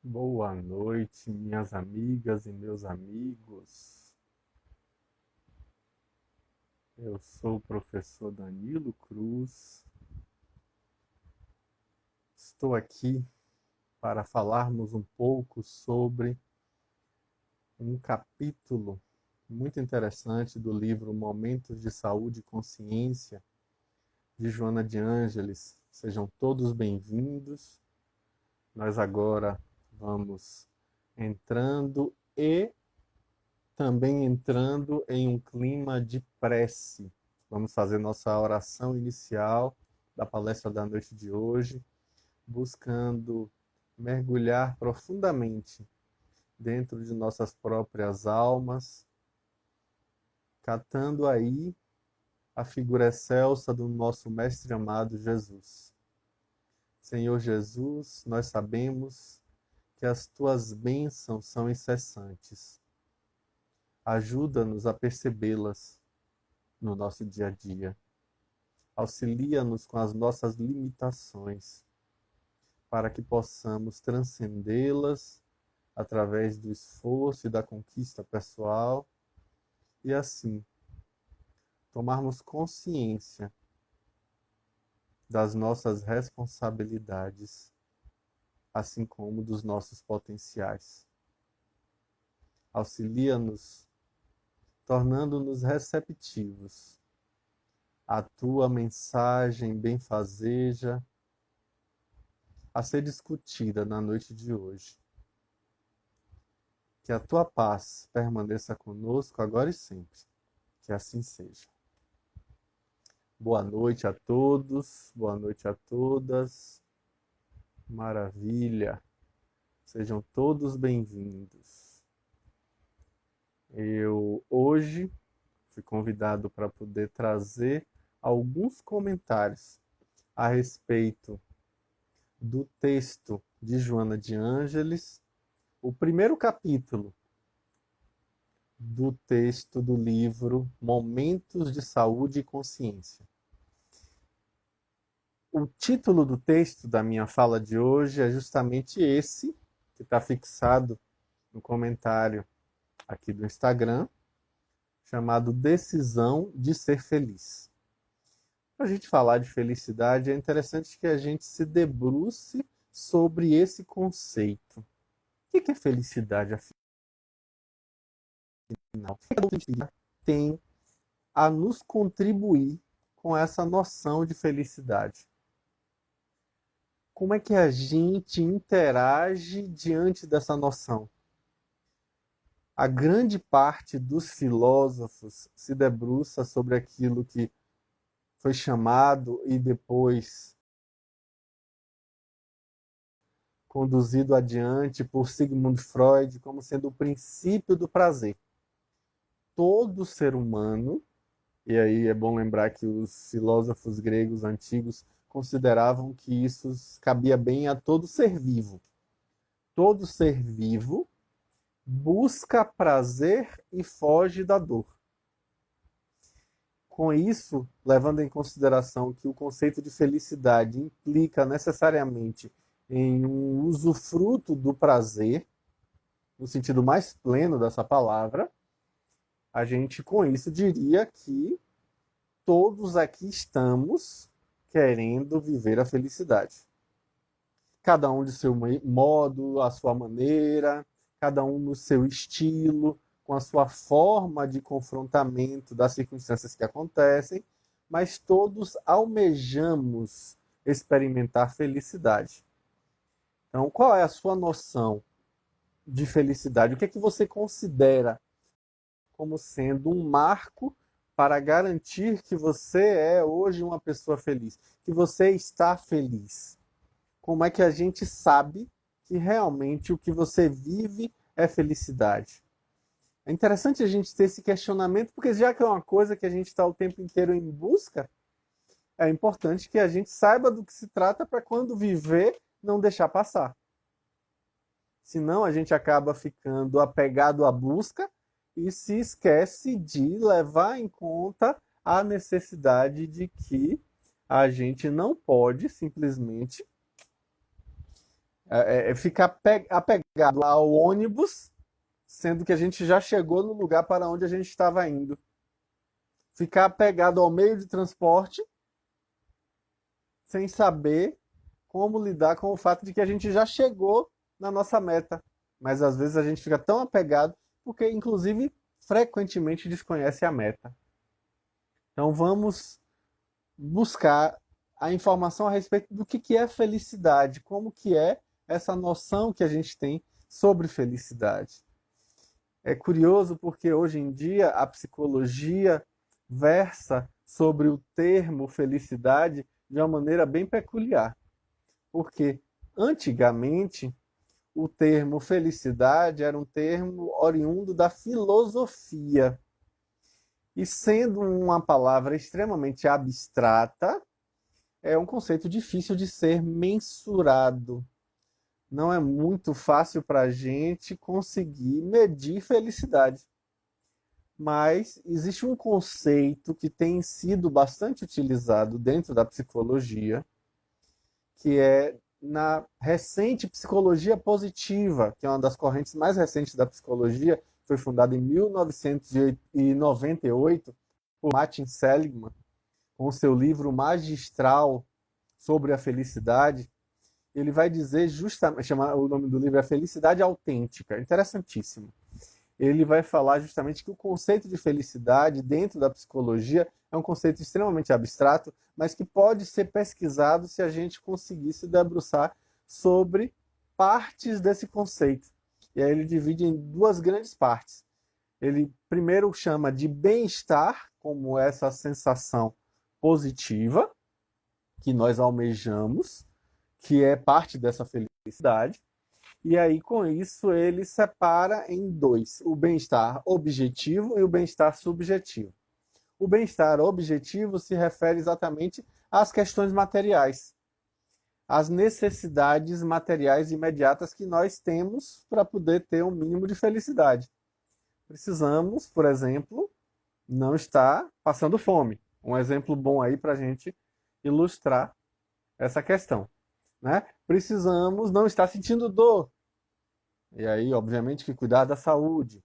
Boa noite, minhas amigas e meus amigos. Eu sou o professor Danilo Cruz. Estou aqui para falarmos um pouco sobre um capítulo muito interessante do livro Momentos de Saúde e Consciência, de Joana de Ângeles. Sejam todos bem-vindos. Nós agora vamos entrando também entrando em um clima de prece. Vamos fazer nossa oração inicial da palestra da noite de hoje, buscando mergulhar profundamente dentro de nossas próprias almas, catando aí a figura excelsa do nosso Mestre amado Jesus. Senhor Jesus, nós sabemos que as tuas bênçãos são incessantes. Ajuda-nos a percebê-las no nosso dia a dia. Auxilia-nos com as nossas limitações, para que possamos transcendê-las através do esforço e da conquista pessoal e, assim, tomarmos consciência das nossas responsabilidades, assim como dos nossos potenciais. Auxilia-nos tornando-nos receptivos à tua mensagem benfazeja a ser discutida na noite de hoje. Que a tua paz permaneça conosco agora e sempre. Que assim seja. Boa noite a todos, boa noite a todas. Maravilha. Sejam todos bem-vindos. Eu hoje fui convidado para poder trazer alguns comentários a respeito do texto de Joana de Ângeles, o primeiro capítulo do texto do livro Momentos de Saúde e Consciência. O título do texto da minha fala de hoje é justamente esse, que está fixado no comentário aqui do Instagram, chamado Decisão de Ser Feliz. Para a gente falar de felicidade, é interessante que a gente se debruce sobre esse conceito. O que é felicidade, afinal? O que tem a nos contribuir com essa noção de felicidade? Como é que a gente interage diante dessa noção? A grande parte dos filósofos se debruça sobre aquilo que foi chamado e depois conduzido adiante por Sigmund Freud como sendo o princípio do prazer. Todo ser humano, e aí é bom lembrar que os filósofos gregos antigos consideravam que isso cabia bem a todo ser vivo. Todo ser vivo busca prazer e foge da dor. Com isso, levando em consideração que o conceito de felicidade implica necessariamente em um usufruto do prazer, no sentido mais pleno dessa palavra, a gente com isso diria que todos aqui estamos querendo viver a felicidade. Cada um de seu modo, a sua maneira, cada um no seu estilo, com a sua forma de confrontamento das circunstâncias que acontecem, mas todos almejamos experimentar felicidade. Então, qual é a sua noção de felicidade? O que é que você considera como sendo um marco para garantir que você é hoje uma pessoa feliz, que você está feliz? Como é que a gente sabe que realmente o que você vive é felicidade? É interessante a gente ter esse questionamento, porque já que é uma coisa que a gente está o tempo inteiro em busca, é importante que a gente saiba do que se trata para quando viver, não deixar passar. Senão a gente acaba ficando apegado à busca e se esquece de levar em conta a necessidade de que a gente não pode simplesmente É ficar apegado ao ônibus, sendo que a gente já chegou no lugar para onde a gente estava indo. Ficar apegado ao meio de transporte, sem saber como lidar com o fato de que a gente já chegou na nossa meta. Mas às vezes a gente fica tão apegado porque, inclusive, frequentemente desconhece a meta. Então vamos buscar a informação a respeito do que é felicidade, como que é essa noção que a gente tem sobre felicidade. É curioso porque hoje em dia a psicologia versa sobre o termo felicidade de uma maneira bem peculiar. Porque antigamente o termo felicidade era um termo oriundo da filosofia. E sendo uma palavra extremamente abstrata, é um conceito difícil de ser mensurado. Não é muito fácil para a gente conseguir medir felicidade. Mas existe um conceito que tem sido bastante utilizado dentro da psicologia, que é na recente psicologia positiva, que é uma das correntes mais recentes da psicologia, foi fundada em 1998 por Martin Seligman, com seu livro magistral sobre a felicidade. Ele vai dizer justamente, o nome do livro é Felicidade Autêntica, interessantíssimo. Ele vai falar justamente que o conceito de felicidade dentro da psicologia é um conceito extremamente abstrato, mas que pode ser pesquisado se a gente conseguir se debruçar sobre partes desse conceito. E aí ele divide em duas grandes partes. Ele primeiro chama de bem-estar, como essa sensação positiva que nós almejamos, que é parte dessa felicidade. E aí, com isso, ele separa em dois: o bem-estar objetivo e o bem-estar subjetivo. O bem-estar objetivo se refere exatamente às questões materiais, às necessidades materiais imediatas que nós temos para poder ter um mínimo de felicidade. Precisamos, por exemplo, não estar passando fome. Um exemplo bom aí para a gente ilustrar essa questão, né? Precisamos não estar sentindo dor. E aí, obviamente, que cuidar da saúde.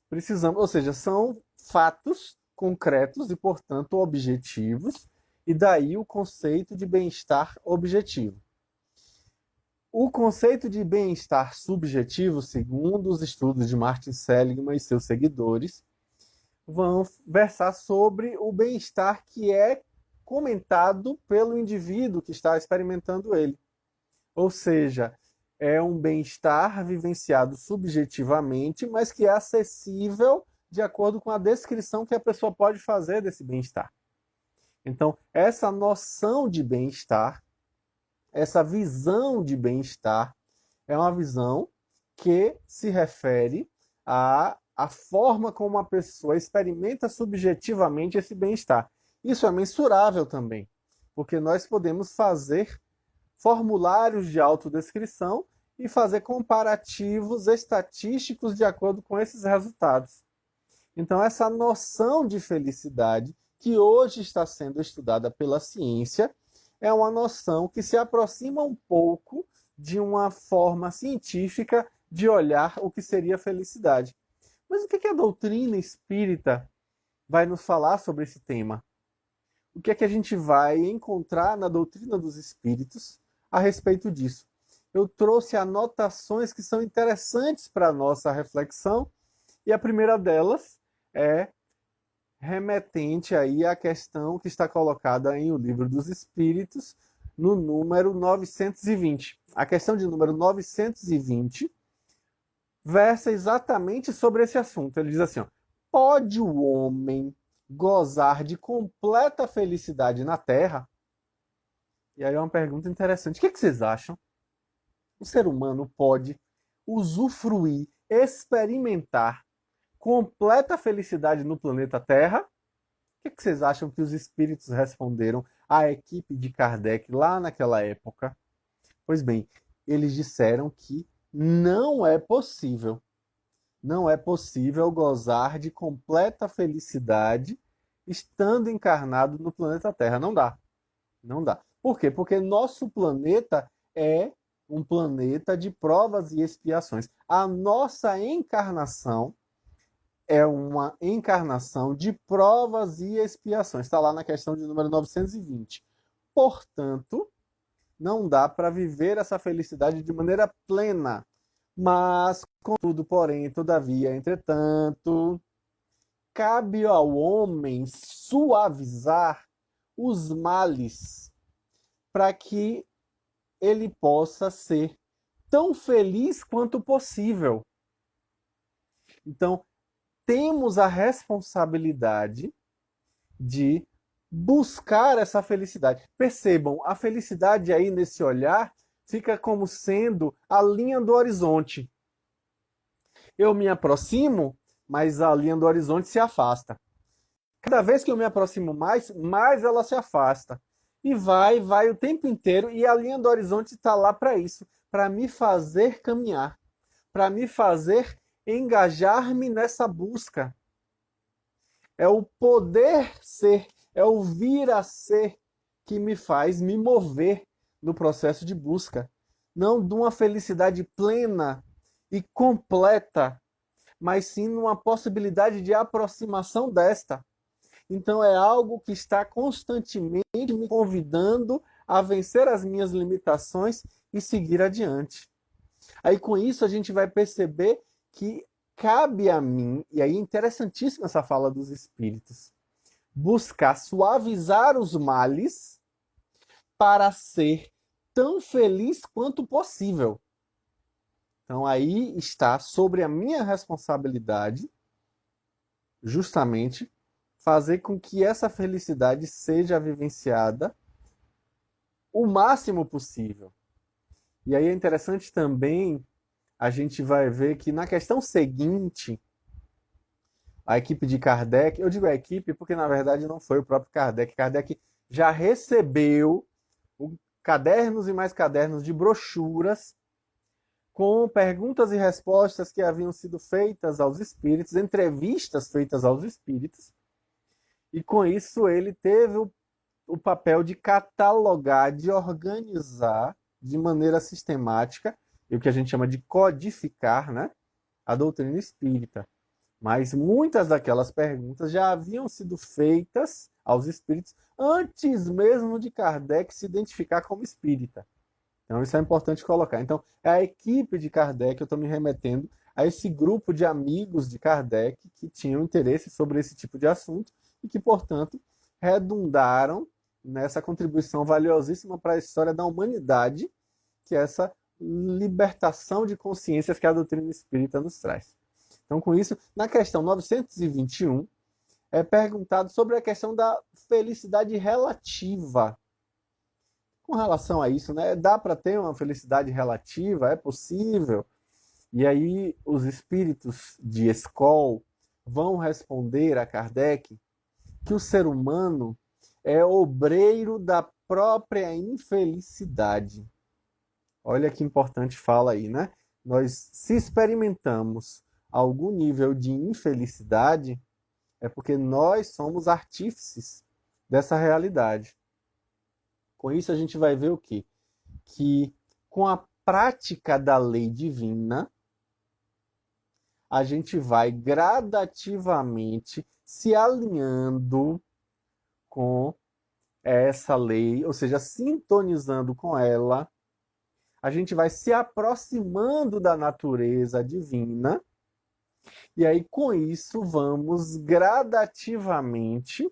Precisamos, ou seja, são fatos concretos e, portanto, objetivos, e daí o conceito de bem-estar objetivo. O conceito de bem-estar subjetivo, segundo os estudos de Martin Seligman e seus seguidores, vão versar sobre o bem-estar que é comentado pelo indivíduo que está experimentando ele. Ou seja, é um bem-estar vivenciado subjetivamente, mas que é acessível de acordo com a descrição que a pessoa pode fazer desse bem-estar. Então, essa noção de bem-estar, essa visão de bem-estar, é uma visão que se refere à forma como a pessoa experimenta subjetivamente esse bem-estar. Isso é mensurável também, porque nós podemos fazer formulários de autodescrição e fazer comparativos estatísticos de acordo com esses resultados. Então, essa noção de felicidade, que hoje está sendo estudada pela ciência, é uma noção que se aproxima um pouco de uma forma científica de olhar o que seria felicidade. Mas o que a doutrina espírita vai nos falar sobre esse tema? O que é que a gente vai encontrar na doutrina dos espíritos a respeito disso? Eu trouxe anotações que são interessantes para a nossa reflexão, e a primeira delas é remetente aí à questão que está colocada em O Livro dos Espíritos, no número 920. A questão de número 920 versa exatamente sobre esse assunto. Ele diz assim, ó, pode o homem gozar de completa felicidade na Terra? E aí é uma pergunta interessante. O que vocês acham? O ser humano pode usufruir, experimentar completa felicidade no planeta Terra? O que vocês acham que os espíritos responderam à equipe de Kardec lá naquela época? Pois bem, eles disseram que não é possível. Não é possível gozar de completa felicidade estando encarnado no planeta Terra. Não dá. Não dá. Por quê? Porque nosso planeta é um planeta de provas e expiações. A nossa encarnação é uma encarnação de provas e expiações. Está lá na questão de número 920. Portanto, não dá para viver essa felicidade de maneira plena. Mas, contudo, porém, todavia, entretanto, cabe ao homem suavizar os males para que ele possa ser tão feliz quanto possível. Então, temos a responsabilidade de buscar essa felicidade. Percebam, a felicidade aí nesse olhar fica como sendo a linha do horizonte. Eu me aproximo, mas a linha do horizonte se afasta. Cada vez que eu me aproximo mais, mais ela se afasta. E vai o tempo inteiro, e a linha do horizonte está lá para isso, para me fazer caminhar, para me fazer engajar-me nessa busca. É o poder ser, é o vir a ser que me faz me mover no processo de busca. Não de uma felicidade plena e completa, mas sim numa possibilidade de aproximação desta. Então é algo que está constantemente me convidando a vencer as minhas limitações e seguir adiante. Aí com isso a gente vai perceber que cabe a mim, e aí é interessantíssima essa fala dos espíritos, buscar suavizar os males para ser tão feliz quanto possível. Então aí está sobre a minha responsabilidade, justamente, fazer com que essa felicidade seja vivenciada o máximo possível. E aí é interessante também, a gente vai ver que na questão seguinte, a equipe de Kardec, eu digo a equipe porque na verdade não foi o próprio Kardec. Kardec já recebeu cadernos e mais cadernos de brochuras com perguntas e respostas que haviam sido feitas aos espíritos, entrevistas feitas aos espíritos, e com isso ele teve o papel de catalogar, de organizar de maneira sistemática, e o que a gente chama de codificar, né, a doutrina espírita. Mas muitas daquelas perguntas já haviam sido feitas aos espíritos antes mesmo de Kardec se identificar como espírita. Então isso é importante colocar. Então é a equipe de Kardec, eu estou me remetendo a esse grupo de amigos de Kardec que tinham interesse sobre esse tipo de assunto e que, portanto, redundaram nessa contribuição valiosíssima para a história da humanidade, que é essa libertação de consciências que a doutrina espírita nos traz. Então, com isso, na questão 921, é perguntado sobre a questão da felicidade relativa. Com relação a isso, né? Dá para ter uma felicidade relativa? É possível? E aí, os espíritos de Escol vão responder a Kardec que o ser humano é obreiro da própria infelicidade. Olha que importante fala aí, né? Nós, se experimentamos algum nível de infelicidade, é porque nós somos artífices dessa realidade. Com isso a gente vai ver o quê? Que com a prática da lei divina, a gente vai gradativamente se alinhando com essa lei, ou seja, sintonizando com ela, a gente vai se aproximando da natureza divina, e aí com isso vamos gradativamente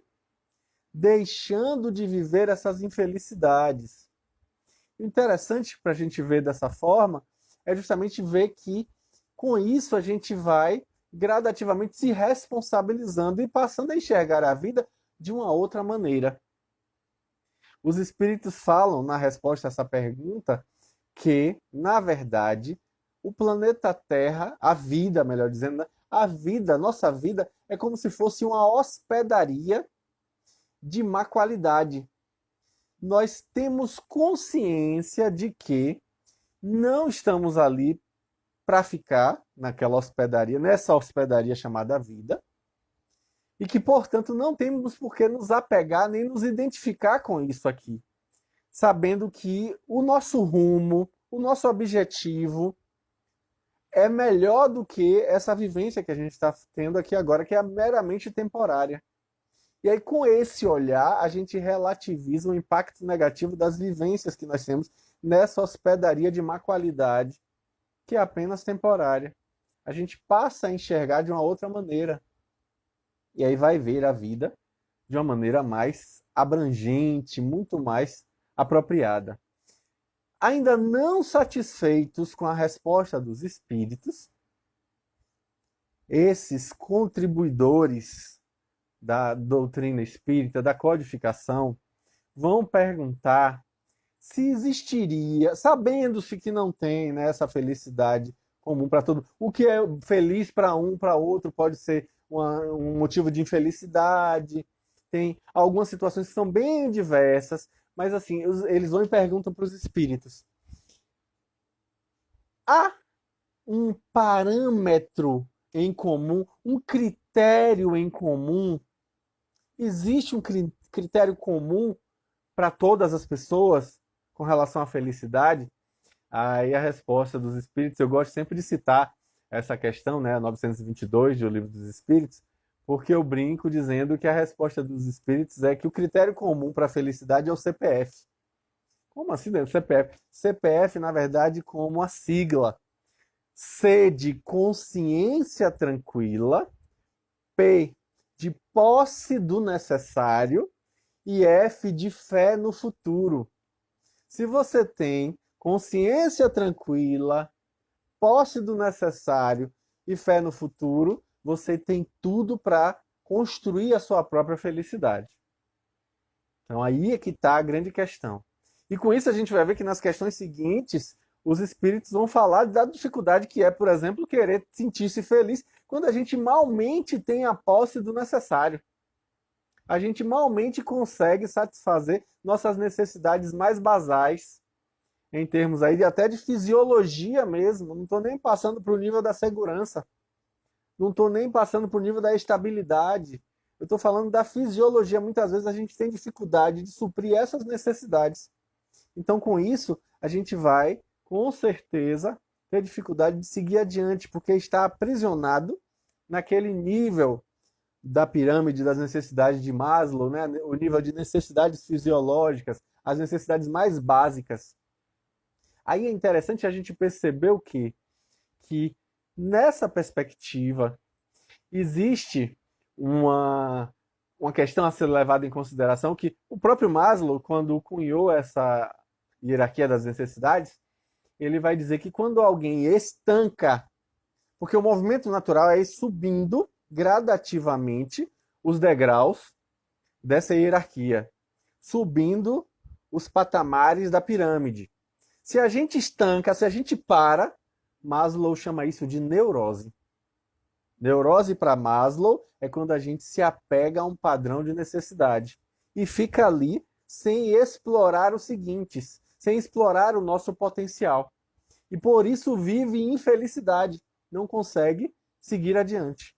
deixando de viver essas infelicidades. O interessante para a gente ver dessa forma é justamente ver que com isso a gente vai gradativamente se responsabilizando e passando a enxergar a vida de uma outra maneira. Os espíritos falam na resposta a essa pergunta que, na verdade, o planeta Terra, a vida, melhor dizendo, a vida, a nossa vida, é como se fosse uma hospedaria de má qualidade. Nós temos consciência de que não estamos ali para ficar naquela hospedaria, nessa hospedaria chamada vida, e que, portanto, não temos por que nos apegar nem nos identificar com isso aqui, sabendo que o nosso rumo, o nosso objetivo é melhor do que essa vivência que a gente está tendo aqui agora, que é meramente temporária. E aí, com esse olhar, a gente relativiza o impacto negativo das vivências que nós temos nessa hospedaria de má qualidade, que é apenas temporária. A gente passa a enxergar de uma outra maneira. E aí vai ver a vida de uma maneira mais abrangente, muito mais apropriada. Ainda não satisfeitos com a resposta dos espíritos, esses contribuidores da doutrina espírita, da codificação, vão perguntar se existiria, sabendo-se que não tem, né, essa felicidade comum para todo mundo. O que é feliz para um, para outro, pode ser um motivo de infelicidade. Tem algumas situações que são bem diversas, mas assim, eles vão e perguntam para os espíritos: há um parâmetro em comum, um critério em comum? Existe um critério comum para todas as pessoas com relação à felicidade? Aí a resposta dos espíritos, eu gosto sempre de citar essa questão, né, 922 do Livro dos Espíritos, porque eu brinco dizendo que a resposta dos espíritos é que o critério comum para a felicidade é o CPF. Como assim, né? CPF? CPF, na verdade, como a sigla. C de consciência tranquila, P de posse do necessário e F de fé no futuro. Se você tem consciência tranquila, posse do necessário e fé no futuro, você tem tudo para construir a sua própria felicidade. Então aí é que está a grande questão. E com isso a gente vai ver que nas questões seguintes, os espíritos vão falar da dificuldade que é, por exemplo, querer sentir-se feliz quando a gente malmente tem a posse do necessário. A gente malmente consegue satisfazer nossas necessidades mais basais, em termos aí de até de fisiologia mesmo. Não estou nem passando para o nível da segurança. Não estou nem passando para o nível da estabilidade. Eu estou falando da fisiologia. Muitas vezes a gente tem dificuldade de suprir essas necessidades. Então, com isso, a gente vai, com certeza, ter dificuldade de seguir adiante, porque está aprisionado naquele nível da pirâmide das necessidades de Maslow, né? O nível de necessidades fisiológicas, as necessidades mais básicas. Aí é interessante a gente perceber o quê? Que nessa perspectiva existe uma questão a ser levada em consideração, que o próprio Maslow, quando cunhou essa hierarquia das necessidades, ele vai dizer que quando alguém estanca, porque o movimento natural é ir subindo gradativamente os degraus dessa hierarquia, subindo os patamares da pirâmide. Se a gente estanca, se a gente para, Maslow chama isso de neurose. Neurose para Maslow é quando a gente se apega a um padrão de necessidade e fica ali sem explorar os seguintes, sem explorar o nosso potencial. E por isso vive infelicidade, não consegue seguir adiante.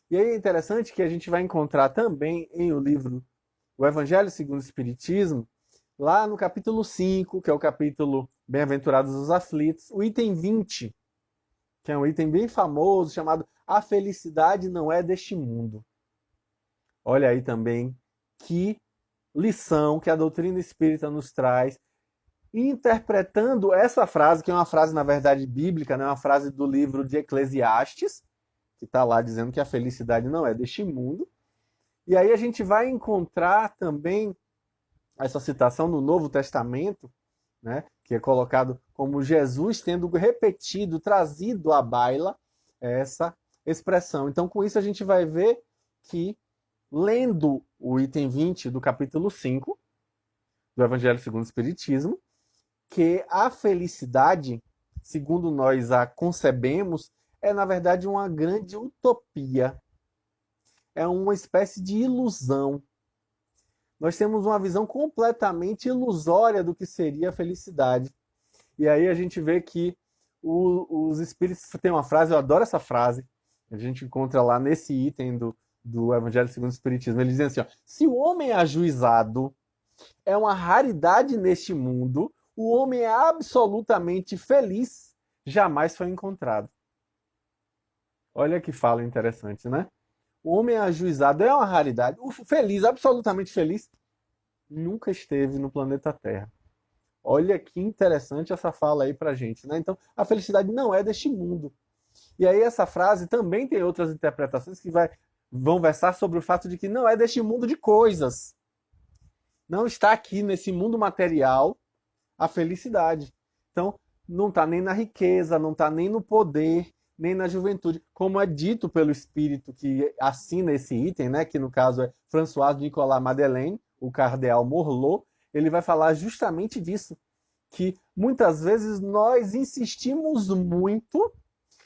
E aí é interessante que a gente vai encontrar também em o livro O Evangelho segundo o Espiritismo, lá no capítulo 5, que é o capítulo Bem-aventurados os aflitos, o item 20, que é um item bem famoso, chamado A Felicidade Não É Deste Mundo. Olha aí também que lição que a doutrina espírita nos traz, interpretando essa frase, que é uma frase, na verdade, bíblica, né? Uma frase do livro de Eclesiastes, que está lá dizendo que a felicidade não é deste mundo. E aí a gente vai encontrar também essa citação no Novo Testamento, né? Que é colocado como Jesus tendo repetido, trazido à baila essa expressão. Então, com isso, a gente vai ver que, lendo o item 20 do capítulo 5 do Evangelho segundo o Espiritismo, que a felicidade, segundo nós a concebemos, é, na verdade, uma grande utopia. É uma espécie de ilusão. Nós temos uma visão completamente ilusória do que seria a felicidade. E aí a gente vê que os espíritos têm uma frase, eu adoro essa frase, a gente encontra lá nesse item do Evangelho segundo o Espiritismo. Eles dizem assim, ó, se o homem ajuizado é uma raridade neste mundo, o homem é absolutamente feliz jamais foi encontrado. Olha que fala interessante, né? O homem ajuizado é uma raridade. O feliz, absolutamente feliz, nunca esteve no planeta Terra. Olha que interessante essa fala aí pra gente, né? Então, a felicidade não é deste mundo. E aí essa frase também tem outras interpretações que vão versar sobre o fato de que não é deste mundo de coisas. Não está aqui nesse mundo material a felicidade. Então, não está nem na riqueza, não está nem no poder, nem na juventude, como é dito pelo espírito que assina esse item, né, que no caso é François Nicolas Madeleine, o cardeal Morlot. Ele vai falar justamente disso, que muitas vezes nós insistimos muito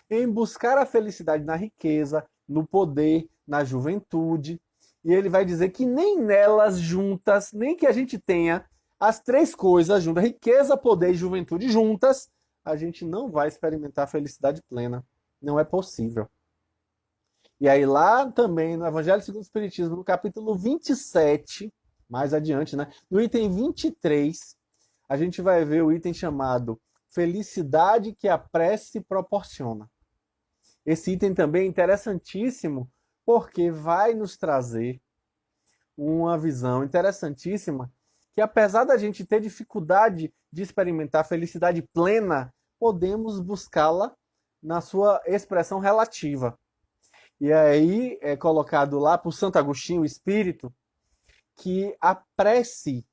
em buscar a felicidade na riqueza, no poder, na juventude, e ele vai dizer que nem nelas juntas, nem que a gente tenha as três coisas juntas, riqueza, poder e juventude juntas, a gente não vai experimentar a felicidade plena. Não é possível. E aí lá também, no Evangelho segundo o Espiritismo, no capítulo 27, mais adiante, né? No item 23, a gente vai ver o item chamado Felicidade que a prece proporciona. Esse item também é interessantíssimo, porque vai nos trazer uma visão interessantíssima, que apesar da gente ter dificuldade de experimentar a felicidade plena, podemos buscá-la na sua expressão relativa. E aí é colocado lá por Santo Agostinho, o Espírito, que a prece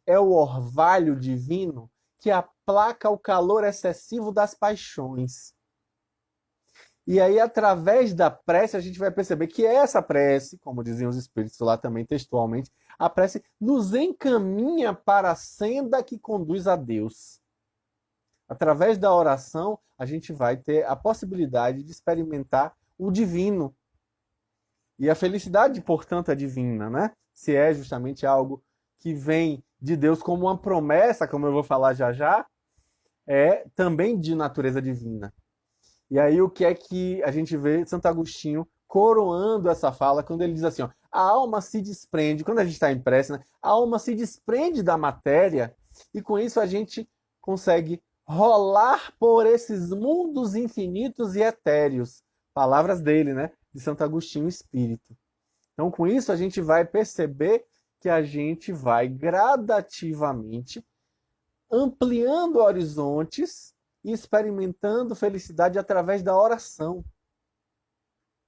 é o orvalho divino que aplaca o calor excessivo das paixões. E aí, através da prece, a gente vai perceber que essa prece, como diziam os Espíritos lá também textualmente, a prece nos encaminha para a senda que conduz a Deus. Através da oração, a gente vai ter a possibilidade de experimentar o divino. E a felicidade, portanto, é divina, né? Se é justamente algo que vem de Deus como uma promessa, como eu vou falar já já, é também de natureza divina. E aí o que é que a gente vê Santo Agostinho coroando essa fala quando ele diz assim, ó, a alma se desprende, quando a gente está em prece, né, a alma se desprende da matéria e com isso a gente consegue rolar por esses mundos infinitos e etéreos. Palavras dele, né, de Santo Agostinho Espírito. Então com isso a gente vai perceber que a gente vai gradativamente ampliando horizontes e experimentando felicidade através da oração.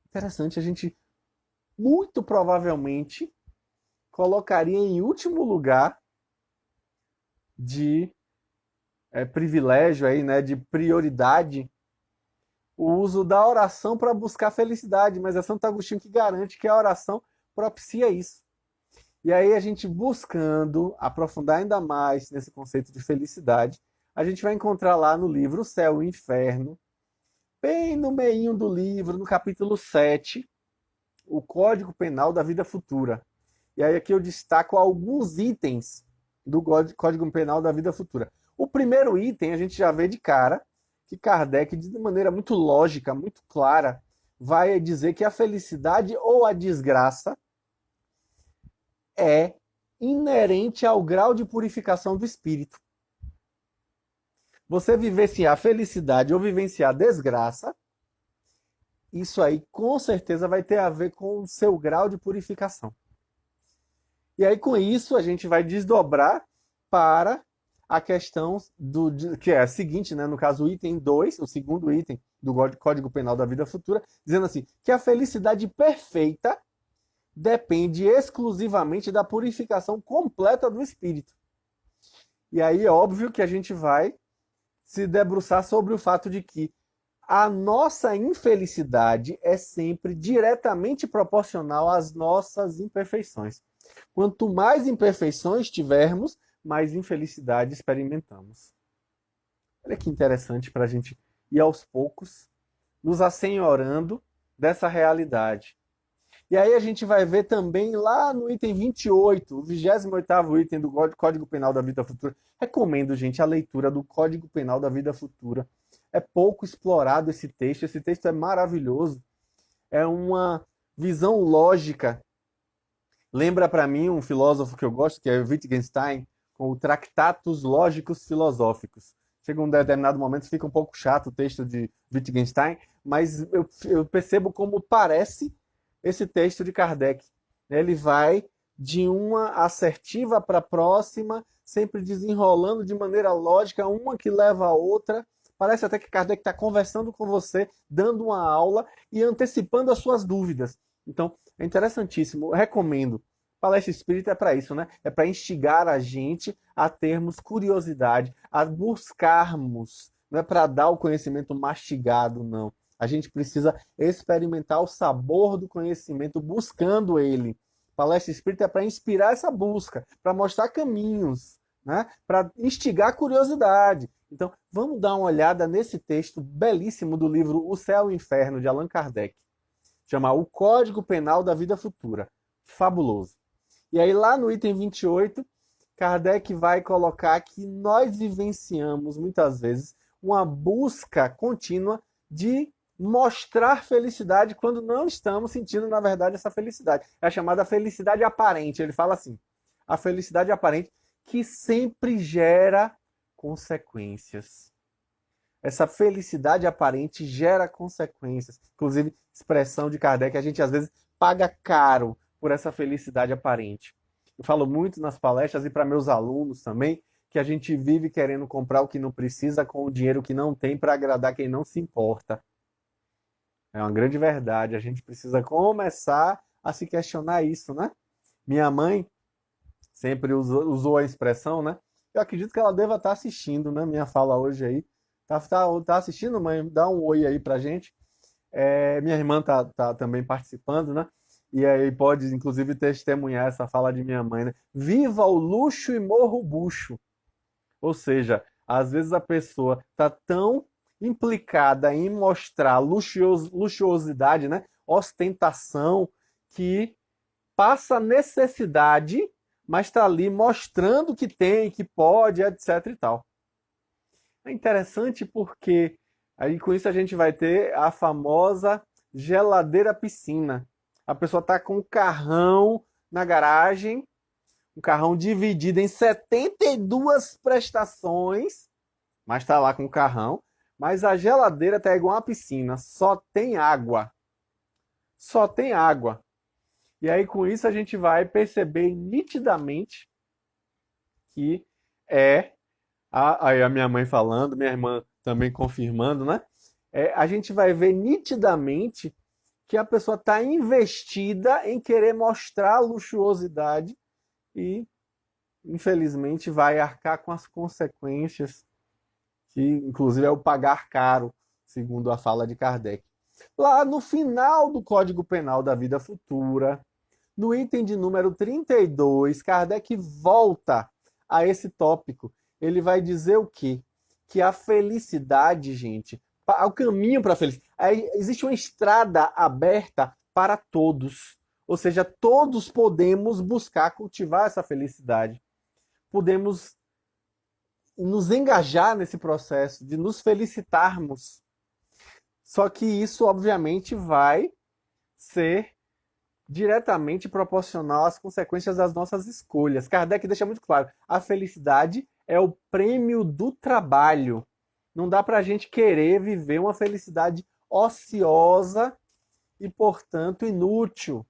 Interessante, a gente muito provavelmente colocaria em último lugar de privilégio aí, né, de prioridade, o uso da oração para buscar felicidade, mas é Santo Agostinho que garante que a oração propicia isso. E aí a gente buscando aprofundar ainda mais nesse conceito de felicidade, a gente vai encontrar lá no livro O Céu e o Inferno, bem no meinho do livro, no capítulo 7, o Código Penal da Vida Futura. E aí aqui eu destaco alguns itens do Código Penal da Vida Futura. O primeiro item a gente já vê de cara que Kardec, de maneira muito lógica, muito clara, vai dizer que a felicidade ou a desgraça é inerente ao grau de purificação do espírito. Você vivenciar a felicidade ou vivenciar a desgraça, isso aí com certeza vai ter a ver com o seu grau de purificação. E aí com isso a gente vai desdobrar para a questão que é a seguinte, né? No caso o item 2, o segundo item do Código Penal da Vida Futura, dizendo assim, que a felicidade perfeita depende exclusivamente da purificação completa do espírito. E aí é óbvio que a gente vai se debruçar sobre o fato de que a nossa infelicidade é sempre diretamente proporcional às nossas imperfeições. Quanto mais imperfeições tivermos, mais infelicidade experimentamos. Olha que interessante para a gente ir aos poucos nos assenhorando dessa realidade. E aí a gente vai ver também lá no item 28, o 28º item do Código Penal da Vida Futura. Recomendo, gente, a leitura do Código Penal da Vida Futura. É pouco explorado esse texto é maravilhoso. É uma visão lógica. Lembra para mim um filósofo que eu gosto, que é Wittgenstein, com o Tractatus Lógicos Filosóficos. Chega um determinado momento, fica um pouco chato o texto de Wittgenstein, mas eu percebo como parece esse texto de Kardec. Ele vai de uma assertiva para a próxima, sempre desenrolando de maneira lógica, uma que leva a outra. Parece até que Kardec está conversando com você, dando uma aula e antecipando as suas dúvidas. Então, é interessantíssimo. Eu recomendo. Palestra espírita é para isso, né? É para instigar a gente a termos curiosidade, a buscarmos. Não é para dar o conhecimento mastigado, não. A gente precisa experimentar o sabor do conhecimento buscando ele. Palestra espírita é para inspirar essa busca, para mostrar caminhos, né? Para instigar a curiosidade. Então, vamos dar uma olhada nesse texto belíssimo do livro O Céu e o Inferno, de Allan Kardec. Chama O Código Penal da Vida Futura. Fabuloso. E aí, lá no item 28, Kardec vai colocar que nós vivenciamos, muitas vezes, uma busca contínua de mostrar felicidade quando não estamos sentindo, na verdade, essa felicidade. É a chamada felicidade aparente. Ele fala assim, a felicidade aparente que sempre gera consequências. Essa felicidade aparente gera consequências. Inclusive, expressão de Kardec, a gente às vezes paga caro por essa felicidade aparente. Eu falo muito nas palestras e para meus alunos também, que a gente vive querendo comprar o que não precisa com o dinheiro que não tem para agradar quem não se importa. É uma grande verdade. A gente precisa começar a se questionar isso, né? Minha mãe sempre usou a expressão, né? Eu acredito que ela deva estar assistindo, né? Minha fala hoje aí. Tá assistindo, mãe? Dá um oi aí pra gente. Minha irmã tá também participando, né? E aí pode, inclusive, testemunhar essa fala de minha mãe, né? Viva o luxo e morra o bucho. Ou seja, às vezes a pessoa tá tão implicada em mostrar luxuosidade, né? Ostentação, que passa necessidade, mas está ali mostrando que tem, que pode, etc e tal. É interessante porque aí com isso a gente vai ter a famosa geladeira piscina. A pessoa está com um carrão na garagem, um carrão dividido em 72 prestações, mas está lá com o carrão. Mas a geladeira está igual uma piscina, só tem água. Só tem água. E aí com isso a gente vai perceber nitidamente que aí a minha mãe falando, minha irmã também confirmando, né? A gente vai ver nitidamente que a pessoa está investida em querer mostrar a luxuosidade e, infelizmente, vai arcar com as consequências, que inclusive é o pagar caro, segundo a fala de Kardec. Lá no final do Código Penal da Vida Futura, no item de número 32, Kardec volta a esse tópico. Ele vai dizer o quê? Que a felicidade, gente, o caminho para a felicidade, existe uma estrada aberta para todos. Ou seja, todos podemos buscar cultivar essa felicidade. Podemos nos engajar nesse processo de nos felicitarmos. Só que isso, obviamente, vai ser diretamente proporcional às consequências das nossas escolhas. Kardec deixa muito claro, a felicidade é o prêmio do trabalho. Não dá para a gente querer viver uma felicidade ociosa e, portanto, inútil.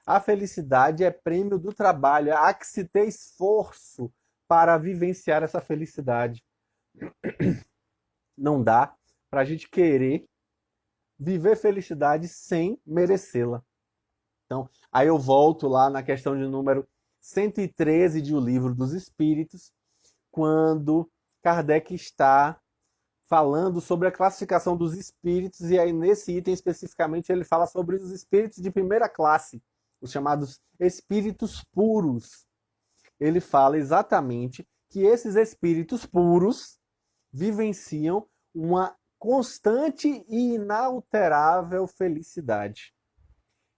A felicidade é prêmio do trabalho. Há que se ter esforço para vivenciar essa felicidade. Não dá para a gente querer viver felicidade sem merecê-la. Então, aí eu volto lá na questão de número 113 de O Livro dos Espíritos, quando Kardec está falando sobre a classificação dos espíritos, e aí nesse item especificamente ele fala sobre os espíritos de primeira classe, os chamados espíritos puros. Ele fala exatamente que esses espíritos puros vivenciam uma constante e inalterável felicidade.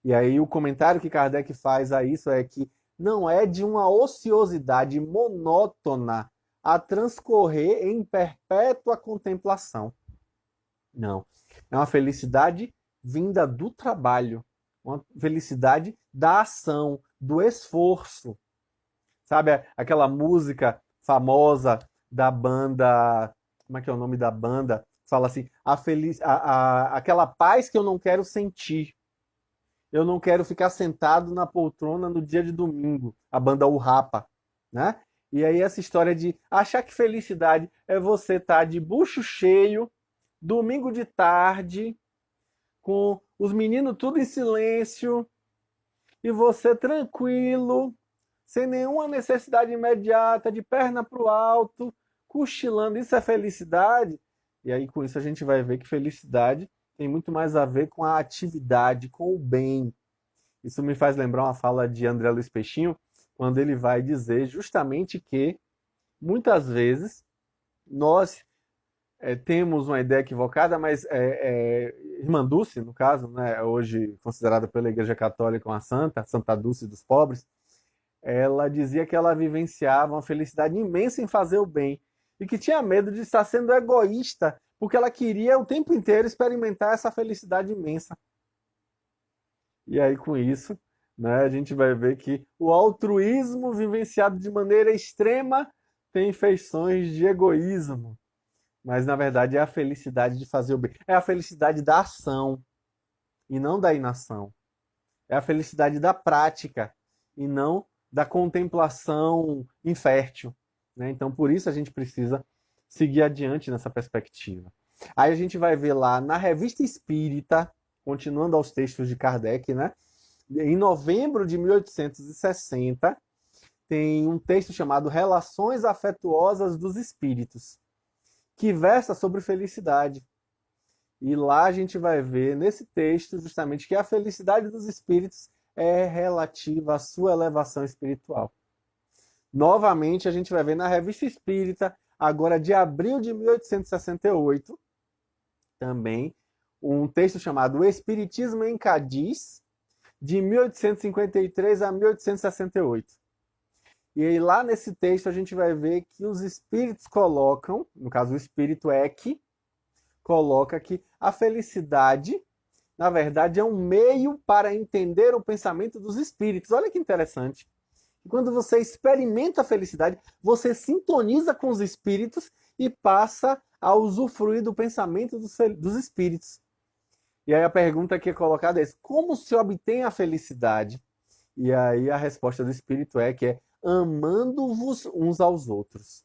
E aí o comentário que Kardec faz a isso é que não é de uma ociosidade monótona a transcorrer em perpétua contemplação. Não. É uma felicidade vinda do trabalho, uma felicidade da ação, do esforço. Sabe aquela música famosa da banda, como é que é o nome da banda? Fala assim, aquela paz que eu não quero sentir. Eu não quero ficar sentado na poltrona no dia de domingo. A banda O Rapa, né? E aí essa história de achar que felicidade é você estar de bucho cheio, domingo de tarde, com os meninos tudo em silêncio, e você tranquilo, sem nenhuma necessidade imediata, de perna para o alto, cochilando. Isso é felicidade? E aí com isso a gente vai ver que felicidade tem muito mais a ver com a atividade, com o bem. Isso me faz lembrar uma fala de André Luiz Peixinho, quando ele vai dizer justamente que, muitas vezes, nós temos uma ideia equivocada, mas Irmã Dulce, no caso, né, hoje considerada pela Igreja Católica uma santa, Santa Dulce dos pobres, ela dizia que ela vivenciava uma felicidade imensa em fazer o bem e que tinha medo de estar sendo egoísta, porque ela queria o tempo inteiro experimentar essa felicidade imensa. E aí, com isso, né, a gente vai ver que o altruísmo vivenciado de maneira extrema tem feições de egoísmo. Mas, na verdade, é a felicidade de fazer o bem. É a felicidade da ação e não da inação. É a felicidade da prática e não da contemplação infértil, né? Então, por isso a gente precisa seguir adiante nessa perspectiva. Aí a gente vai ver lá na Revista Espírita, continuando aos textos de Kardec, né? Em novembro de 1860, tem um texto chamado Relações Afetuosas dos Espíritos, que versa sobre felicidade. E lá a gente vai ver nesse texto justamente que a felicidade dos espíritos é relativa à sua elevação espiritual. Novamente a gente vai ver na Revista Espírita, agora de abril de 1868, também um texto chamado O Espiritismo em Cádiz, de 1853 a 1868. E aí lá nesse texto a gente vai ver que os espíritos colocam, no caso o espírito Eck, coloca que a felicidade, na verdade, é um meio para entender o pensamento dos espíritos. Olha que interessante. Quando você experimenta a felicidade, você sintoniza com os espíritos e passa a usufruir do pensamento dos espíritos. E aí a pergunta que é colocada é: como se obtém a felicidade? E aí a resposta do espírito é que é amando-vos uns aos outros.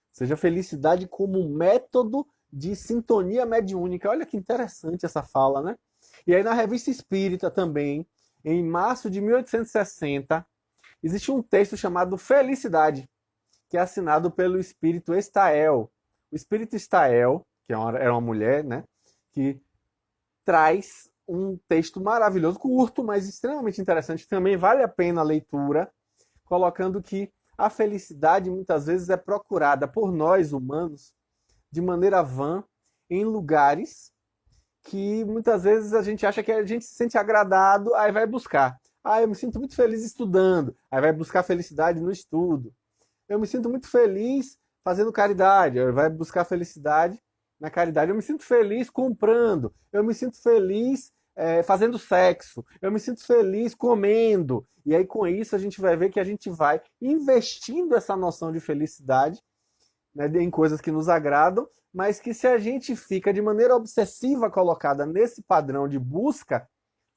Ou seja, a felicidade como método de sintonia mediúnica. Olha que interessante essa fala, né? E aí na Revista Espírita também, em março de 1860, existe um texto chamado Felicidade, que é assinado pelo espírito Estael. O espírito Estael, que era uma mulher, né, que traz um texto maravilhoso, curto, mas extremamente interessante, também vale a pena a leitura, colocando que a felicidade muitas vezes é procurada por nós humanos de maneira vã em lugares que muitas vezes a gente acha que a gente se sente agradado, aí vai buscar. Ah, eu me sinto muito feliz estudando, aí vai buscar felicidade no estudo. Eu me sinto muito feliz fazendo caridade, aí vai buscar felicidade na caridade. Eu me sinto feliz comprando, eu me sinto feliz fazendo sexo, eu me sinto feliz comendo. E aí com isso a gente vai ver que a gente vai investindo essa noção de felicidade, né, em coisas que nos agradam, mas que se a gente fica de maneira obsessiva colocada nesse padrão de busca,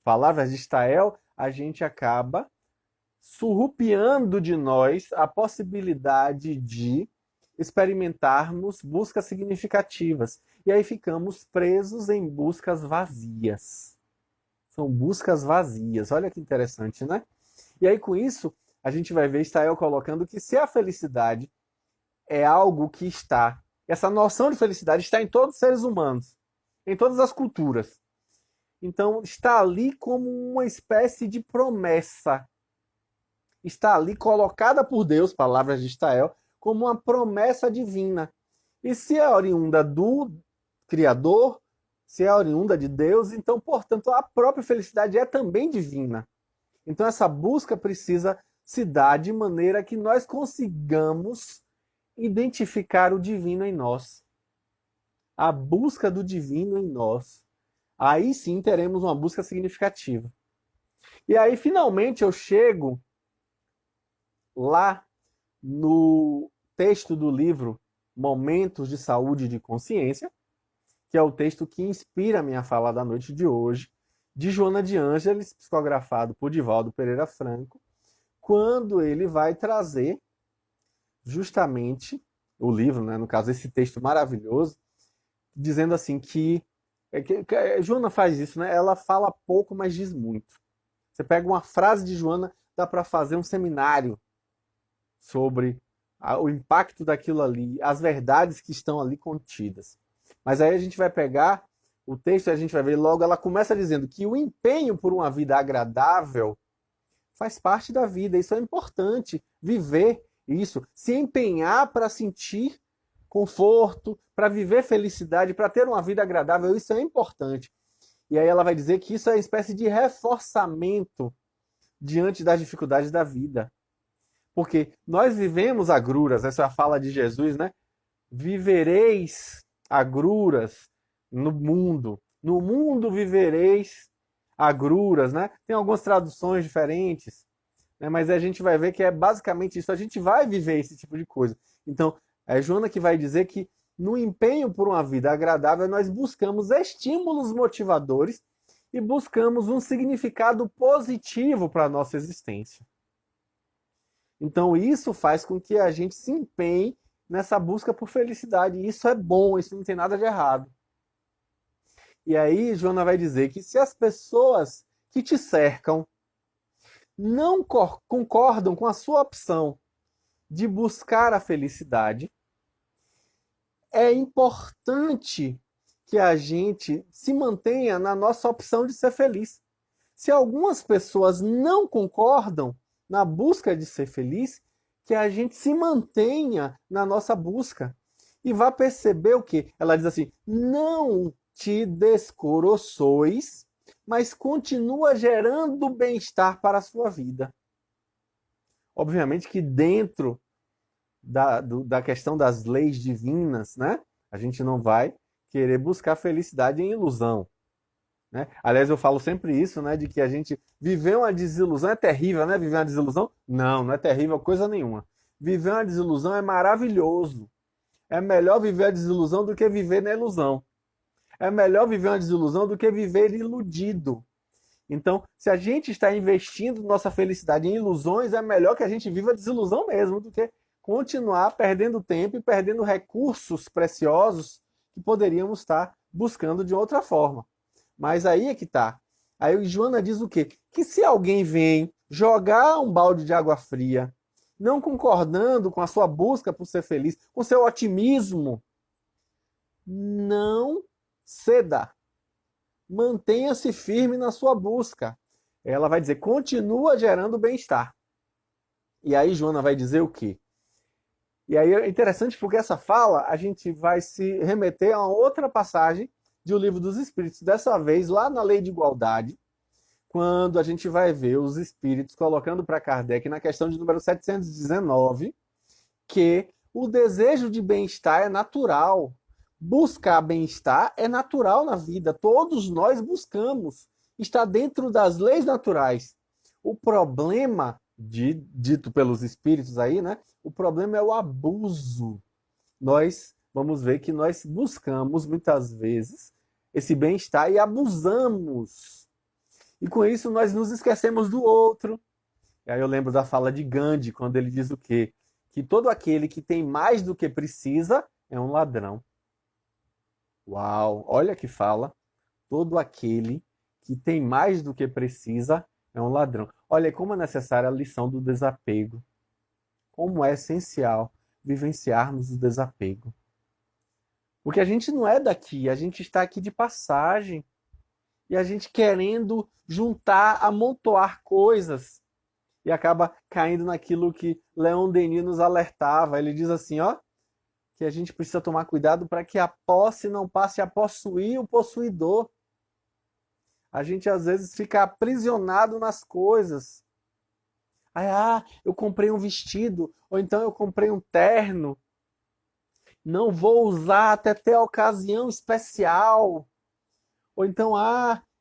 palavras de Stael, a gente acaba surrupiando de nós a possibilidade de experimentarmos buscas significativas. E aí ficamos presos em buscas vazias. São buscas vazias. Olha que interessante, né? E aí com isso, a gente vai ver Stael colocando que se a felicidade é algo que está, essa noção de felicidade está em todos os seres humanos, em todas as culturas. Então, está ali como uma espécie de promessa. Está ali colocada por Deus, palavras de Stael, como uma promessa divina. E se é oriunda do Criador, se é oriunda de Deus, então, portanto, a própria felicidade é também divina. Então, essa busca precisa se dar de maneira que nós consigamos identificar o divino em nós. A busca do divino em nós. Aí sim teremos uma busca significativa. E aí, finalmente, eu chego lá no texto do livro Momentos de Saúde e de Consciência, que é o texto que inspira a minha fala da noite de hoje, de Joana de Ângeles, psicografado por Divaldo Pereira Franco, quando ele vai trazer justamente o livro, né, no caso esse texto maravilhoso, dizendo assim que Joana faz isso, né? Ela fala pouco, mas diz muito. Você pega uma frase de Joana, dá para fazer um seminário sobre o impacto daquilo ali, as verdades que estão ali contidas. Mas aí a gente vai pegar o texto e a gente vai ver logo, ela começa dizendo que o empenho por uma vida agradável faz parte da vida. Isso é importante, viver isso, se empenhar para sentir conforto, para viver felicidade, para ter uma vida agradável, isso é importante. E aí ela vai dizer que isso é uma espécie de reforçamento diante das dificuldades da vida. Porque nós vivemos agruras, essa é a fala de Jesus, né? Vivereis agruras no mundo. No mundo vivereis agruras, né? Tem algumas traduções diferentes, né? Mas a gente vai ver que é basicamente isso. A gente vai viver esse tipo de coisa. Então, é Joana que vai dizer que no empenho por uma vida agradável, nós buscamos estímulos motivadores e buscamos um significado positivo para a nossa existência. Então, isso faz com que a gente se empenhe nessa busca por felicidade. E isso é bom, isso não tem nada de errado. E aí, Joana vai dizer que se as pessoas que te cercam não concordam com a sua opção de buscar a felicidade, é importante que a gente se mantenha na nossa opção de ser feliz. Se algumas pessoas não concordam na busca de ser feliz, que a gente se mantenha na nossa busca. E vá perceber o quê? Ela diz assim, não te descoroçoes, mas continua gerando bem-estar para a sua vida. Obviamente que dentro da questão das leis divinas, né? A gente não vai querer buscar felicidade em ilusão. Né? Aliás, eu falo sempre isso, né? De que a gente viver uma desilusão é terrível, né? Viver uma desilusão? Não, não é terrível coisa nenhuma. Viver uma desilusão é maravilhoso. É melhor viver a desilusão do que viver na ilusão. É melhor viver uma desilusão do que viver iludido. Então, se a gente está investindo nossa felicidade em ilusões, é melhor que a gente viva a desilusão mesmo do que continuar perdendo tempo e perdendo recursos preciosos que poderíamos estar buscando de outra forma. Mas aí é que tá. Aí Joana diz o quê? Que se alguém vem jogar um balde de água fria, não concordando com a sua busca por ser feliz, com seu otimismo, não ceda. Mantenha-se firme na sua busca. Ela vai dizer, continua gerando bem-estar. E aí Joana vai dizer o quê? E aí é interessante porque essa fala, a gente vai se remeter a outra passagem de O Livro dos Espíritos, dessa vez lá na Lei de Igualdade, quando a gente vai ver os espíritos colocando para Kardec na questão de número 719, que o desejo de bem-estar é natural. Buscar bem-estar é natural na vida. Todos nós buscamos. Está dentro das leis naturais. O problema, dito pelos espíritos aí, né? O problema é o abuso. Nós vamos ver que nós buscamos muitas vezes esse bem-estar e abusamos. E com isso nós nos esquecemos do outro. E aí eu lembro da fala de Gandhi, quando ele diz o quê? Que todo aquele que tem mais do que precisa é um ladrão. Uau, olha que fala. Todo aquele que tem mais do que precisa é um ladrão. Olha como é necessária a lição do desapego. Como é essencial vivenciarmos o desapego. Porque a gente não é daqui, a gente está aqui de passagem. E a gente querendo juntar, amontoar coisas. E acaba caindo naquilo que Leon Denis nos alertava. Ele diz assim, ó, que a gente precisa tomar cuidado para que a posse não passe a possuir o possuidor. A gente às vezes fica aprisionado nas coisas. Aí, eu comprei um vestido, ou então eu comprei um terno. Não vou usar até ter a ocasião especial. Ou então,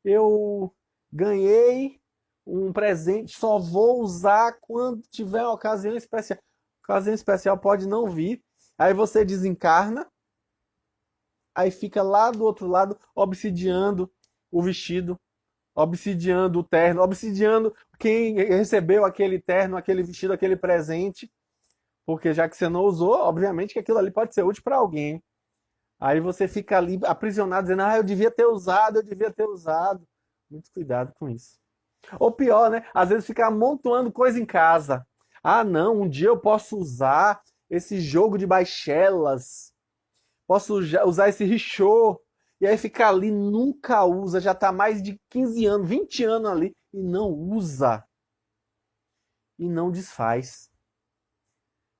eu ganhei um presente, só vou usar quando tiver uma ocasião especial. Ocasião especial pode não vir. Aí você desencarna, aí fica lá do outro lado obsidiando o vestido, obsidiando o terno, obsidiando quem recebeu aquele terno, aquele vestido, aquele presente, porque já que você não usou, obviamente que aquilo ali pode ser útil para alguém. Aí você fica ali aprisionado, dizendo, eu devia ter usado, eu devia ter usado. Muito cuidado com isso. Ou pior, né? Às vezes fica amontoando coisa em casa. Ah, não, um dia eu posso usar esse jogo de baixelas, posso usar esse richô. E aí fica ali, nunca usa, já está mais de 15 anos, 20 anos ali, e não usa. E não desfaz.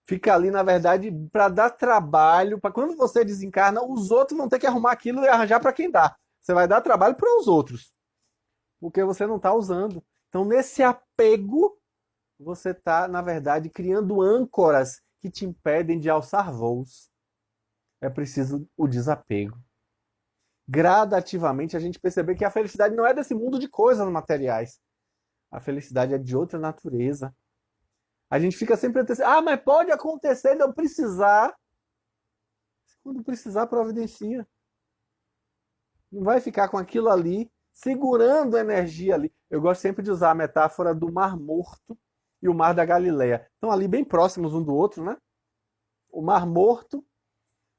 Fica ali, na verdade, para dar trabalho, para quando você desencarna, os outros vão ter que arrumar aquilo e arranjar para quem dá. Você vai dar trabalho para os outros, porque você não está usando. Então, nesse apego, você está, na verdade, criando âncoras que te impedem de alçar voos. É preciso o desapego. Gradativamente, a gente perceber que a felicidade não é desse mundo de coisas materiais. A felicidade é de outra natureza. A gente fica sempre antecipando. Mas pode acontecer de eu precisar. Quando precisar, providencia. Não vai ficar com aquilo ali, segurando a energia ali. Eu gosto sempre de usar a metáfora do Mar Morto e o Mar da Galileia. Estão ali bem próximos um do outro, né? O Mar Morto,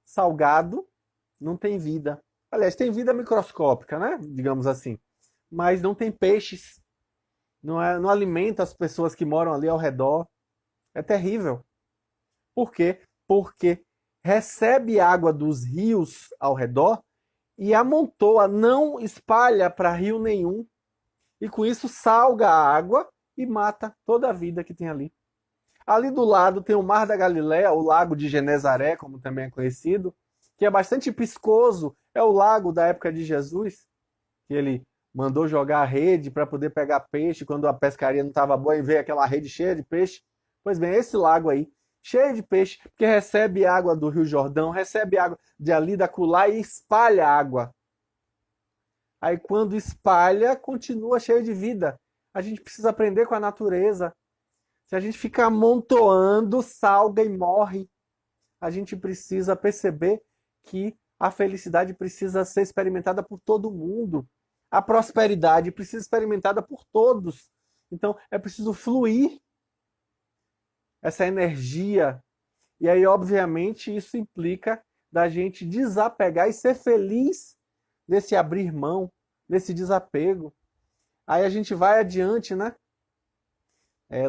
salgado, não tem vida. Aliás, tem vida microscópica, né? Digamos assim. Mas não tem peixes. Não alimenta as pessoas que moram ali ao redor. É terrível. Por quê? Porque recebe água dos rios ao redor e amontoa, não espalha para rio nenhum. E com isso salga a água e mata toda a vida que tem ali. Ali do lado tem o Mar da Galileia, o Lago de Genezaré, como também é conhecido, que é bastante piscoso. É o lago da época de Jesus, que ele mandou jogar a rede para poder pegar peixe quando a pescaria não estava boa e veio aquela rede cheia de peixe. Pois bem, esse lago aí, cheio de peixe, porque recebe água do Rio Jordão, recebe água de ali da Culá e espalha água. Aí quando espalha, continua cheio de vida. A gente precisa aprender com a natureza. Se a gente ficar amontoando, salga e morre. A gente precisa perceber que a felicidade precisa ser experimentada por todo mundo. A prosperidade precisa ser experimentada por todos. Então é preciso fluir essa energia. E aí, obviamente, isso implica da gente desapegar e ser feliz nesse abrir mão, nesse desapego. Aí a gente vai adiante, né?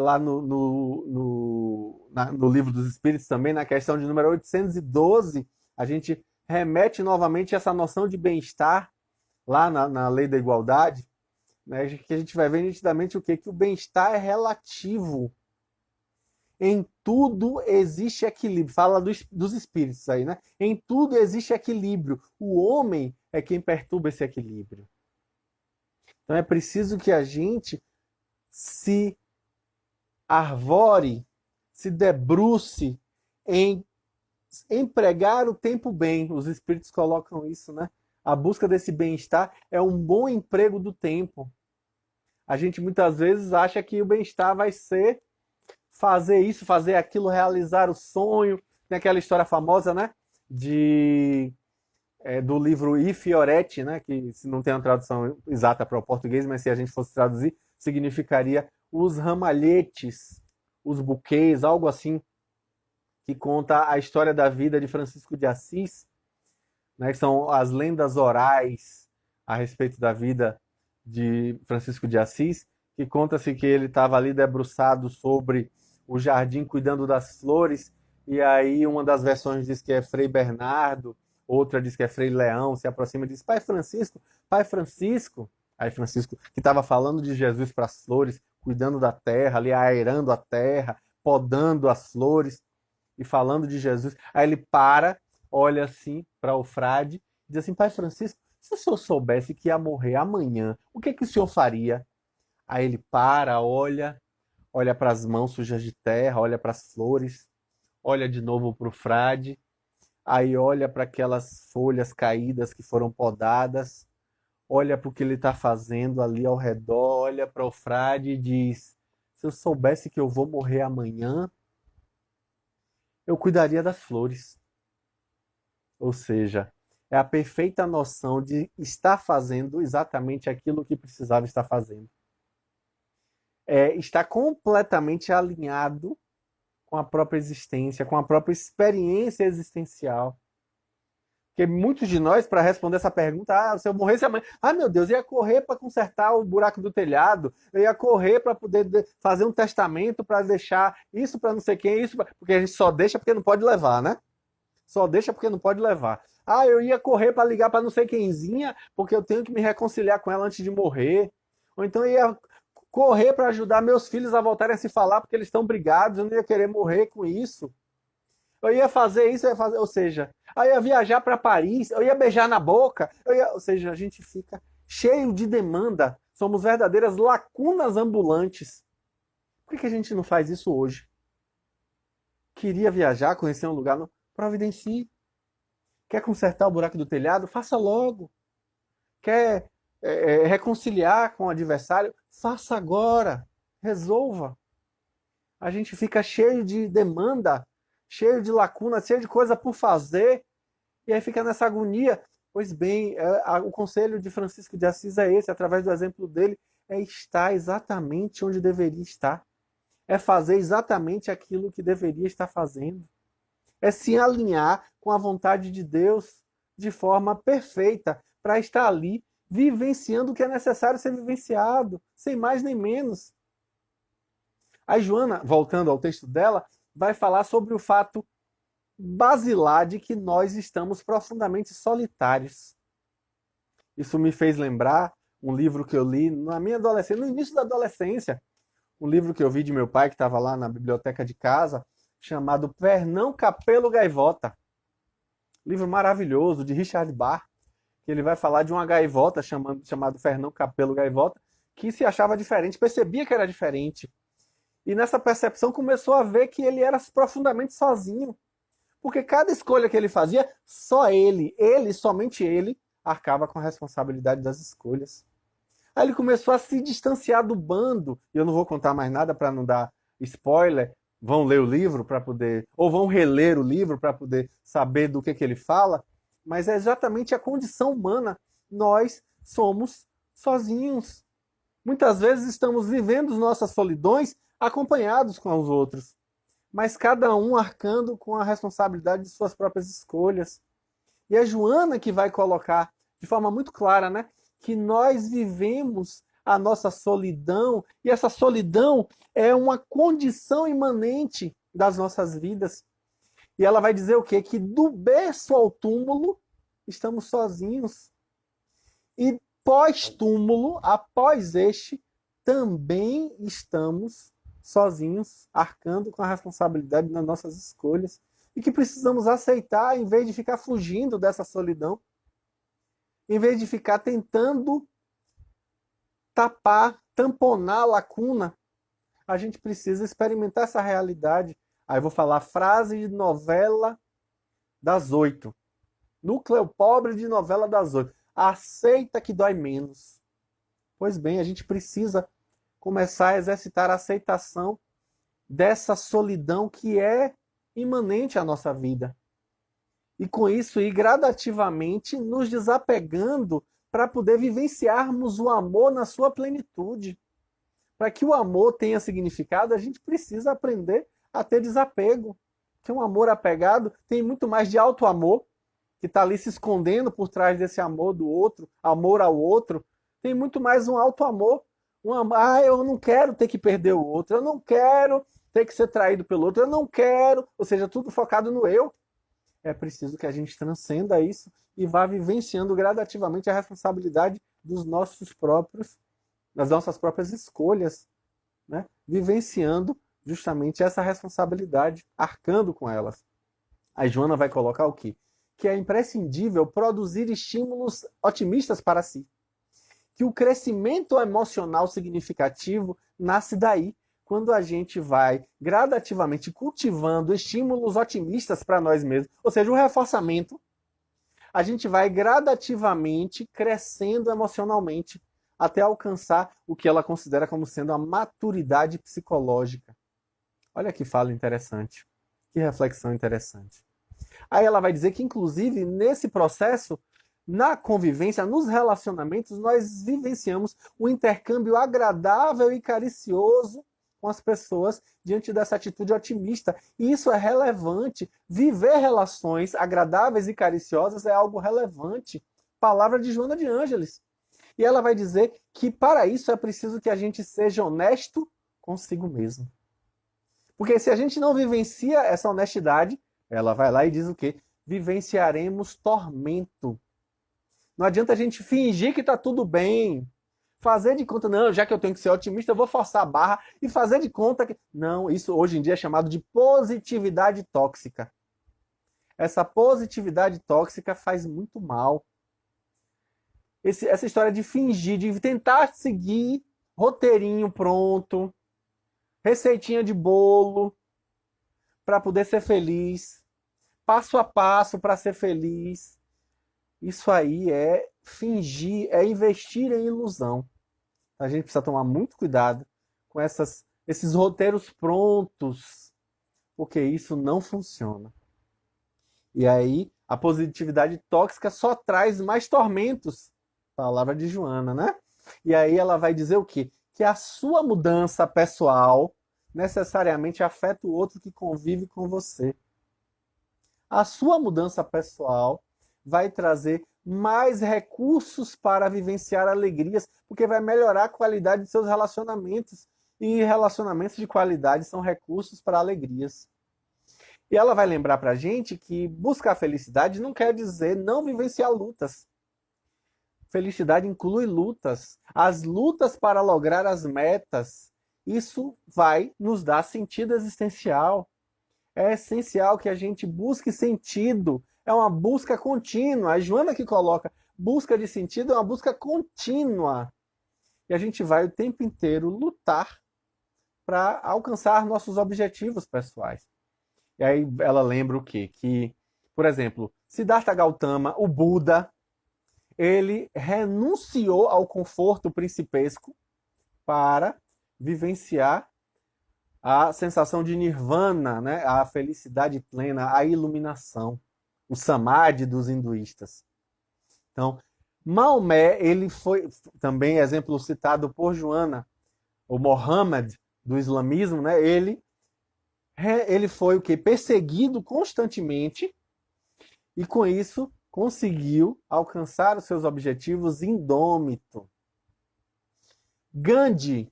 Lá no Livro dos Espíritos também, na questão de número 812, a gente remete novamente essa noção de bem-estar, lá na Lei da Igualdade, né? Que a gente vai ver nitidamente o quê? Que o bem-estar é relativo. Em tudo existe equilíbrio. Fala dos espíritos aí, né? Em tudo existe equilíbrio. O homem é quem perturba esse equilíbrio. Então é preciso que a gente se arvore, se debruce em empregar o tempo bem. Os espíritos colocam isso, né? A busca desse bem-estar é um bom emprego do tempo. A gente muitas vezes acha que o bem-estar vai ser fazer isso, fazer aquilo, realizar o sonho. Tem aquela história famosa, né? Do livro I Fioretti, né? Que se não tem uma tradução exata para o português, mas se a gente fosse traduzir, significaria os ramalhetes, os buquês, algo assim, que conta a história da vida de Francisco de Assis, né? Que são as lendas orais a respeito da vida de Francisco de Assis, que conta-se que ele estava ali debruçado sobre o jardim, cuidando das flores, e aí uma das versões diz que é Frei Bernardo, outra diz que é Frei Leão, se aproxima e diz, Pai Francisco, aí Francisco, que estava falando de Jesus para as flores, cuidando da terra, ali aerando a terra, podando as flores, e falando de Jesus, aí ele para, olha assim para o frade, e diz assim, Pai Francisco, se o senhor soubesse que ia morrer amanhã, o que o senhor faria? Aí ele para, olha para as mãos sujas de terra, olha para as flores, olha de novo para o frade, aí olha para aquelas folhas caídas que foram podadas, olha para o que ele está fazendo ali ao redor, olha para o frade e diz: se eu soubesse que eu vou morrer amanhã, eu cuidaria das flores. Ou seja, é a perfeita noção de estar fazendo exatamente aquilo que precisava estar fazendo. É estar completamente alinhado com a própria existência, com a própria experiência existencial. Porque muitos de nós, para responder essa pergunta, se eu morresse amanhã, meu Deus, eu ia correr para consertar o buraco do telhado, eu ia correr para poder fazer um testamento para deixar isso para não sei quem, porque a gente só deixa porque não pode levar, né? Só deixa porque não pode levar. Eu ia correr para ligar para não sei quemzinha, porque eu tenho que me reconciliar com ela antes de morrer. Ou então eu ia correr para ajudar meus filhos a voltarem a se falar porque eles estão brigados, eu não ia querer morrer com isso. Eu ia fazer isso, ou seja, eu ia viajar para Paris, eu ia beijar na boca, ou seja, a gente fica cheio de demanda, somos verdadeiras lacunas ambulantes. Por que a gente não faz isso hoje? Queria viajar, conhecer um lugar, não providencie. Quer consertar o buraco do telhado? Faça logo. Quer reconciliar com o adversário? Faça agora. Resolva. A gente fica cheio de demanda, cheio de lacuna, cheio de coisa por fazer, e aí fica nessa agonia. Pois bem, o conselho de Francisco de Assis é esse, através do exemplo dele, é estar exatamente onde deveria estar. É fazer exatamente aquilo que deveria estar fazendo. É se alinhar com a vontade de Deus de forma perfeita, para estar ali vivenciando o que é necessário ser vivenciado, sem mais nem menos. A Joana, voltando ao texto dela, vai falar sobre o fato basilar de que nós estamos profundamente solitários. Isso me fez lembrar um livro que eu li na minha adolescência, no início da adolescência, um livro que eu vi de meu pai, que estava lá na biblioteca de casa, chamado Fernão Capelo Gaivota. Livro maravilhoso, de Richard Bach, que ele vai falar de uma gaivota chamado Fernão Capelo Gaivota, que se achava diferente, percebia que era diferente. E nessa percepção começou a ver que ele era profundamente sozinho. Porque cada escolha que ele fazia, só ele, somente ele, arcava com a responsabilidade das escolhas. Aí ele começou a se distanciar do bando. E eu não vou contar mais nada para não dar spoiler. Vão ler o livro para poder, ou vão reler o livro para poder saber do que ele fala. Mas é exatamente a condição humana. Nós somos sozinhos. Muitas vezes estamos vivendo nossas solidões acompanhados com os outros, mas cada um arcando com a responsabilidade de suas próprias escolhas. E é Joana que vai colocar de forma muito clara, né, que nós vivemos a nossa solidão, e essa solidão é uma condição imanente das nossas vidas. E ela vai dizer o quê? Que do berço ao túmulo estamos sozinhos. E pós-túmulo, após este, também estamos sozinhos, arcando com a responsabilidade das nossas escolhas. E que precisamos aceitar, em vez de ficar fugindo dessa solidão, em vez de ficar tentando tapar, tamponar a lacuna, a gente precisa experimentar essa realidade. Aí eu vou falar frase de novela das 8. Núcleo pobre de novela das 8. Aceita que dói menos. Pois bem, a gente precisa começar a exercitar a aceitação dessa solidão que é imanente à nossa vida. E com isso ir gradativamente nos desapegando para poder vivenciarmos o amor na sua plenitude. Para que o amor tenha significado, a gente precisa aprender a ter desapego. Porque um amor apegado tem muito mais de auto-amor, que está ali se escondendo por trás desse amor do outro, amor ao outro. Tem muito mais um auto-amor. Eu não quero ter que perder o outro, eu não quero ter que ser traído pelo outro, eu não quero. Ou seja, tudo focado no eu. É preciso que a gente transcenda isso e vá vivenciando gradativamente a responsabilidade dos nossos próprios, das nossas próprias escolhas, né? Vivenciando justamente essa responsabilidade, arcando com elas. A Joana vai colocar o quê? Que é imprescindível produzir estímulos otimistas para si. Que o crescimento emocional significativo nasce daí, quando a gente vai gradativamente cultivando estímulos otimistas para nós mesmos, ou seja, o reforçamento. a gente vai gradativamente crescendo emocionalmente até alcançar o que ela considera como sendo a maturidade psicológica. Olha que fala interessante, que reflexão interessante. Aí ela vai dizer que, inclusive, nesse processo, na convivência, nos relacionamentos, nós vivenciamos um intercâmbio agradável e caricioso com as pessoas diante dessa atitude otimista. E isso é relevante. Viver relações agradáveis e cariciosas é algo relevante. Palavra de Joana de Ângeles. E ela vai dizer que para isso é preciso que a gente seja honesto consigo mesmo. Porque se a gente não vivencia essa honestidade, ela vai lá e diz o quê? Vivenciaremos tormento. Não adianta a gente fingir que está tudo bem. Fazer de conta, não, já que eu tenho que ser otimista, eu vou forçar a barra e fazer de conta que... Não, isso hoje em dia é chamado de positividade tóxica. Essa positividade tóxica faz muito mal. Essa história de fingir, de tentar seguir roteirinho pronto, receitinha de bolo, para poder ser feliz, passo a passo para ser feliz. Isso aí é fingir, é investir em ilusão. A gente precisa tomar muito cuidado com esses roteiros prontos, porque isso não funciona. E aí, a positividade tóxica só traz mais tormentos. Palavra de Joana, né? E aí ela vai dizer o quê? Que a sua mudança pessoal necessariamente afeta o outro que convive com você. A sua mudança pessoal vai trazer mais recursos para vivenciar alegrias, porque vai melhorar a qualidade de seus relacionamentos. E relacionamentos de qualidade são recursos para alegrias. E ela vai lembrar para a gente que buscar felicidade não quer dizer não vivenciar lutas. Felicidade inclui lutas. As lutas para lograr as metas. Isso vai nos dar sentido existencial. É essencial que a gente busque sentido. É uma busca contínua. A Joana que coloca busca de sentido é uma busca contínua. E a gente vai o tempo inteiro lutar para alcançar nossos objetivos pessoais. E aí ela lembra o quê? Que, por exemplo, Siddhartha Gautama, o Buda, ele renunciou ao conforto principesco para vivenciar a sensação de nirvana, né? A felicidade plena, a iluminação, o samadhi dos hinduístas. Então, Maomé, ele foi também exemplo citado por Joana, o Mohammed do islamismo, né? Ele foi o que? Perseguido constantemente e com isso conseguiu alcançar os seus objetivos indômito. Gandhi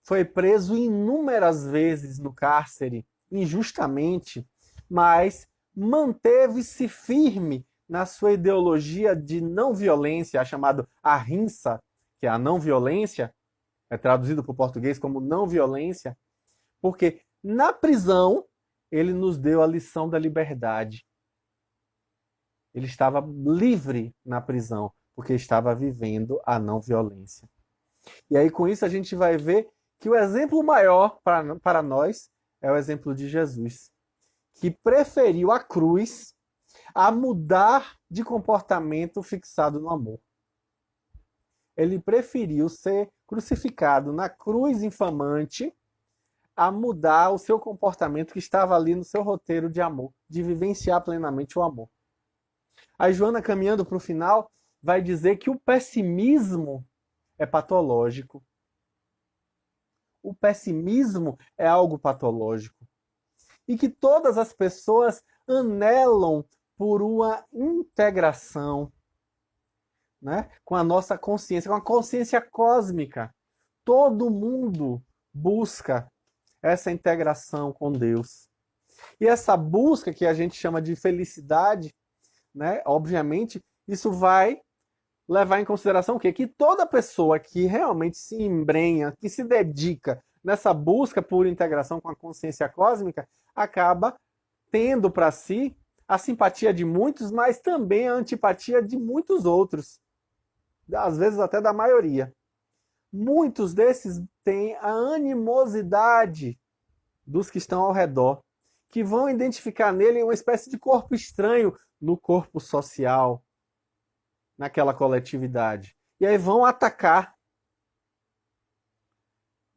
foi preso inúmeras vezes no cárcere, injustamente, mas manteve-se firme na sua ideologia de não violência, a chamada ahimsa, que é a não violência, é traduzido para o português como não violência, porque na prisão ele nos deu a lição da liberdade. Ele estava livre na prisão, porque estava vivendo a não violência. E aí, com isso, a gente vai ver que o exemplo maior para nós é o exemplo de Jesus, que preferiu a cruz a mudar de comportamento fixado no amor. Ele preferiu ser crucificado na cruz infamante a mudar o seu comportamento que estava ali no seu roteiro de amor, de vivenciar plenamente o amor. A Joana, caminhando para o final, vai dizer que o pessimismo é patológico. O pessimismo é algo patológico. E que todas as pessoas anelam por uma integração, né, com a nossa consciência, com a consciência cósmica. Todo mundo busca essa integração com Deus. E essa busca que a gente chama de felicidade, né, obviamente, isso vai levar em consideração o quê? Que toda pessoa que realmente se embrenha, que se dedica nessa busca por integração com a consciência cósmica, acaba tendo para si a simpatia de muitos, mas também a antipatia de muitos outros. Às vezes até da maioria. Muitos desses têm a animosidade dos que estão ao redor, que vão identificar nele uma espécie de corpo estranho no corpo social. naquela coletividade. E aí vão atacar.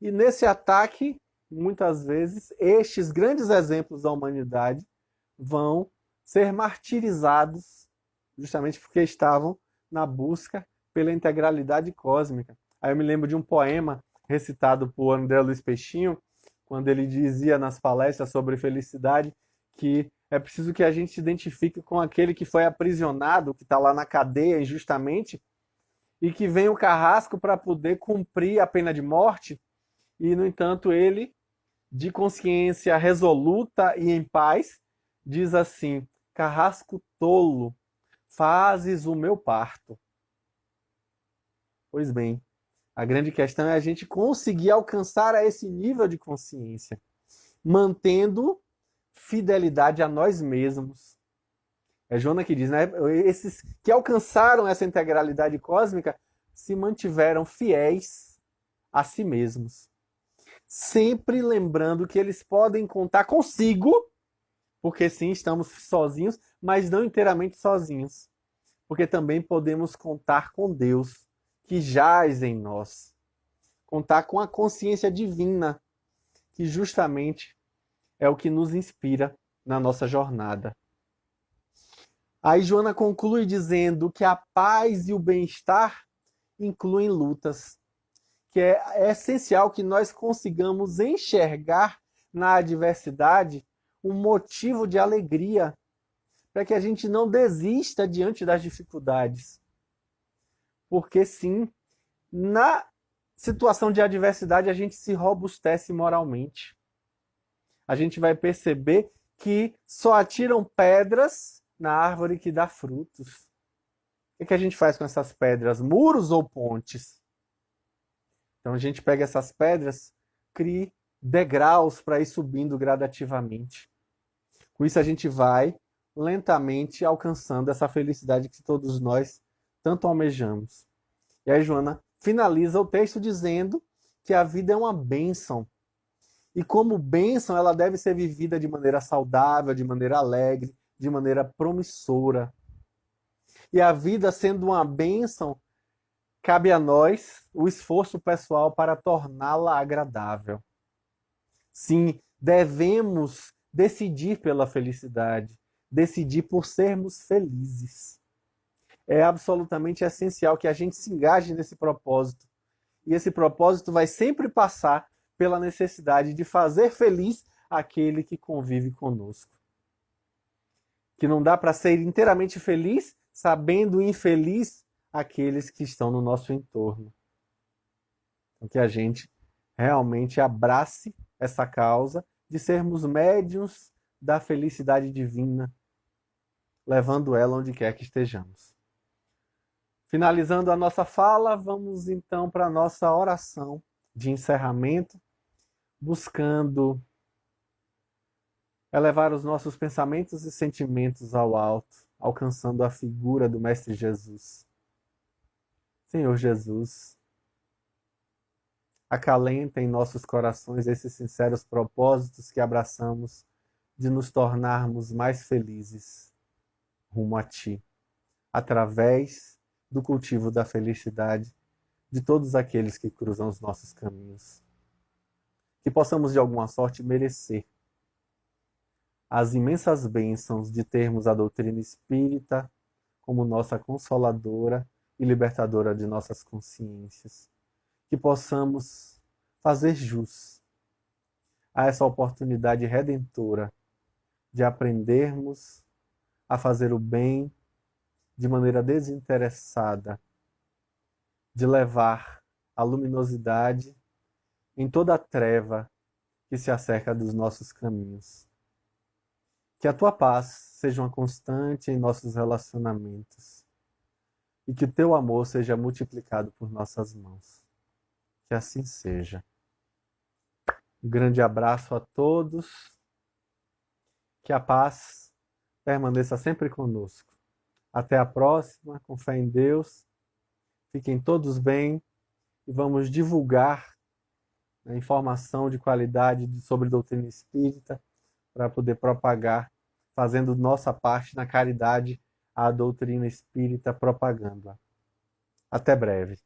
E nesse ataque, muitas vezes, estes grandes exemplos da humanidade vão ser martirizados justamente porque estavam na busca pela integralidade cósmica. Aí eu me lembro de um poema recitado por André Luiz Peixinho, quando ele dizia nas palestras sobre felicidade que é preciso que a gente se identifique com aquele que foi aprisionado, que está lá na cadeia injustamente, e que vem o carrasco para poder cumprir a pena de morte, e, no entanto, ele, de consciência resoluta e em paz, diz assim: carrasco tolo, fazes o meu parto. Pois bem, a grande questão é a gente conseguir alcançar a esse nível de consciência, mantendo fidelidade a nós mesmos. É Joana que diz, né? Esses que alcançaram essa integralidade cósmica se mantiveram fiéis a si mesmos. Sempre lembrando que eles podem contar consigo, porque sim, estamos sozinhos, mas não inteiramente sozinhos. Porque também podemos contar com Deus, que jaz em nós. Contar com a consciência divina, que justamente é o que nos inspira na nossa jornada. Aí Joana conclui dizendo que a paz e o bem-estar incluem lutas, que é essencial que nós consigamos enxergar na adversidade um motivo de alegria, para que a gente não desista diante das dificuldades. Porque sim, na situação de adversidade a gente se robustece moralmente. A gente vai perceber que só atiram pedras na árvore que dá frutos. O que a gente faz com essas pedras? Muros ou pontes? Então a gente pega essas pedras, cria degraus para ir subindo gradativamente. Com isso a gente vai lentamente alcançando essa felicidade que todos nós tanto almejamos. E aí Joana finaliza o texto dizendo que a vida é uma bênção. E como bênção, ela deve ser vivida de maneira saudável, de maneira alegre, de maneira promissora. E a vida sendo uma bênção, cabe a nós o esforço pessoal para torná-la agradável. Sim, devemos decidir pela felicidade, decidir por sermos felizes. É absolutamente essencial que a gente se engaje nesse propósito. E esse propósito vai sempre passar pela necessidade de fazer feliz aquele que convive conosco. Que não dá para ser inteiramente feliz sabendo infeliz aqueles que estão no nosso entorno. Então, que a gente realmente abrace essa causa de sermos médiuns da felicidade divina, levando ela onde quer que estejamos. Finalizando a nossa fala, vamos então para a nossa oração de encerramento, buscando elevar os nossos pensamentos e sentimentos ao alto, alcançando a figura do Mestre Jesus. Senhor Jesus, acalenta em nossos corações esses sinceros propósitos que abraçamos de nos tornarmos mais felizes rumo a Ti, através do cultivo da felicidade de todos aqueles que cruzam os nossos caminhos. Que possamos, de alguma sorte, merecer as imensas bênçãos de termos a doutrina espírita como nossa consoladora e libertadora de nossas consciências. Que possamos fazer jus a essa oportunidade redentora de aprendermos a fazer o bem de maneira desinteressada, de levar a luminosidade em toda a treva que se acerca dos nossos caminhos. Que a tua paz seja uma constante em nossos relacionamentos e que o teu amor seja multiplicado por nossas mãos. Que assim seja. Um grande abraço a todos. Que a paz permaneça sempre conosco. Até a próxima, com fé em Deus. Fiquem todos bem e vamos divulgar a informação de qualidade sobre doutrina espírita para poder propagar, fazendo nossa parte na caridade a doutrina espírita propaganda. Até breve.